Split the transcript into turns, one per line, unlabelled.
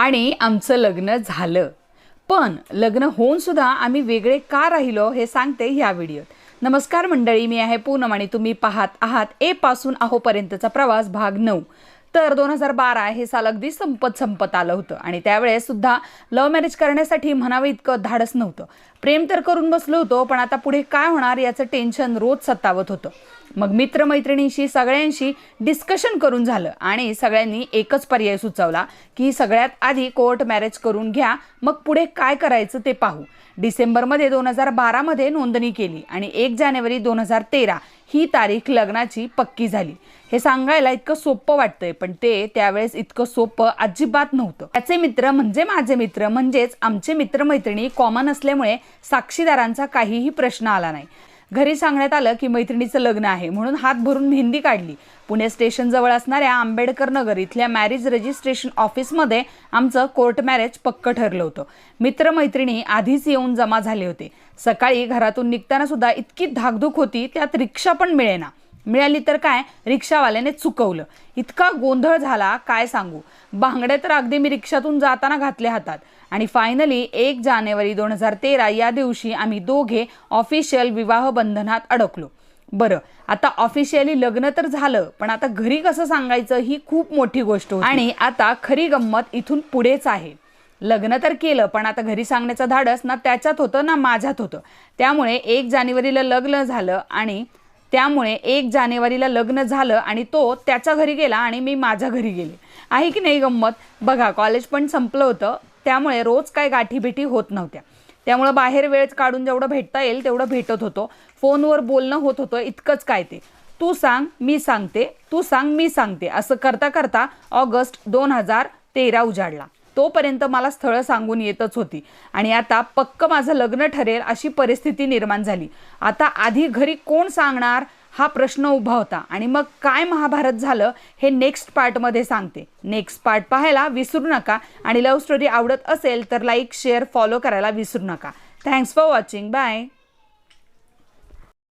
आणि आमचं लग्न झालं। पण लग्न होऊन सुद्धा आम्ही वेगळे का राहिलो हे सांगते ह्या व्हिडिओत। नमस्कार मंडळी, मी आहे पूनम आणि तुम्ही पाहत आहात ए पासून आहो पर्यंतचा प्रवास भाग 9। तर 2012 हे साल अगदी संपत आलं होतं आणि त्यावेळेस सुद्धा लव्ह मॅरेज करण्यासाठी म्हणावं इतकं धाडस नव्हतं। प्रेम तर करून बसलो होतो, पण आता पुढे काय होणार याचं टेन्शन रोज सतावत होतं। मग मित्रमैत्रिणींशी सगळ्यांशी डिस्कशन करून झालं आणि सगळ्यांनी एकच पर्याय सुचवला की सगळ्यात आधी कोर्ट मॅरेज करून घ्या, मग पुढे काय करायचं ते पाहू। डिसेंबरमध्ये 2012 मध्ये नोंदणी केली आणि 1 जानेवारी 2013 ही तारीख लग्नाची पक्की झाली। हे सांगायला इतकं सोपं वाटतंय, पण ते त्यावेळेस इतकं सोपं अजिबात नव्हतं। त्याचे मित्र म्हणजे माझे मित्र, म्हणजेच आमचे मित्रमैत्रिणी कॉमन असल्यामुळे साक्षीदारांचा काहीही प्रश्न आला नाही। घरी सांगण्यात आलं की मैत्रिणीचं लग्न आहे, म्हणून हात भरून मेहंदी काढली। पुणे स्टेशन जवळ असणाऱ्या आंबेडकर नगर इथल्या मॅरेज रजिस्ट्रेशन ऑफिसमध्ये आमचं कोर्ट मॅरेज पक्क ठरलं होतं। मित्रमैत्रिणी आधीच येऊन जमा झाले होते। सकाळी घरातून निघताना सुद्धा इतकी धाकधूक होती, त्यात रिक्षा पण मिळेना। मिळाली तर काय, रिक्षावाल्याने चुकवलं। इतका गोंधळ झाला काय सांगू। बांगड्या तर अगदी मी रिक्षातून जाताना घातल्या हातात। आणि फायनली 1 जानेवारी 2013 या दिवशी आम्ही दोघे ऑफिशियल विवाह बंधनात अडकलो। बरं, आता ऑफिशियली लग्न तर झालं, पण आता घरी कसं सांगायचं ही खूप मोठी गोष्ट होती। आणि आता खरी गंमत इथून पुढेच आहे। लग्न तर केलं, पण आता घरी सांगण्याचं धाडस ना त्याच्यात होतं ना माझ्यात होतं। त्यामुळे 1 जानेवारीला लग्न झालं आणि तो त्याच्या घरी गेला आणि मी माझ्या घरी गेले। आहे की नाही गंमत। बघा, कॉलेज पण संपलं होतं, त्यामुळे रोज काय गाठीभेटी होत नव्हत्या। त्यामुळे बाहेर वेळ काढून जेवढं भेटता येईल तेवढं भेटत होतो। फोनवर बोलणं होत होतं, इतकंच काय ते तू सांग मी सांगते, तू सांग मी सांगते असं करता करता ऑगस्ट 2013 उजाडला। तोपर्यंत मला स्थळं सांगून येतच होती आणि आता पक्क माझं लग्न ठरेल अशी परिस्थिती निर्माण झाली। आता आधी घरी कोण सांगणार हा प्रश्न उभा होता। आणि मग काय महाभारत झालं हे नेक्स्ट पार्टमध्ये सांगते। नेक्स्ट पार्ट पाहायला विसरू नका आणि लव्ह स्टोरी आवडत असेल तर लाईक, शेअर, फॉलो करायला विसरू नका। Thanks for watching, bye.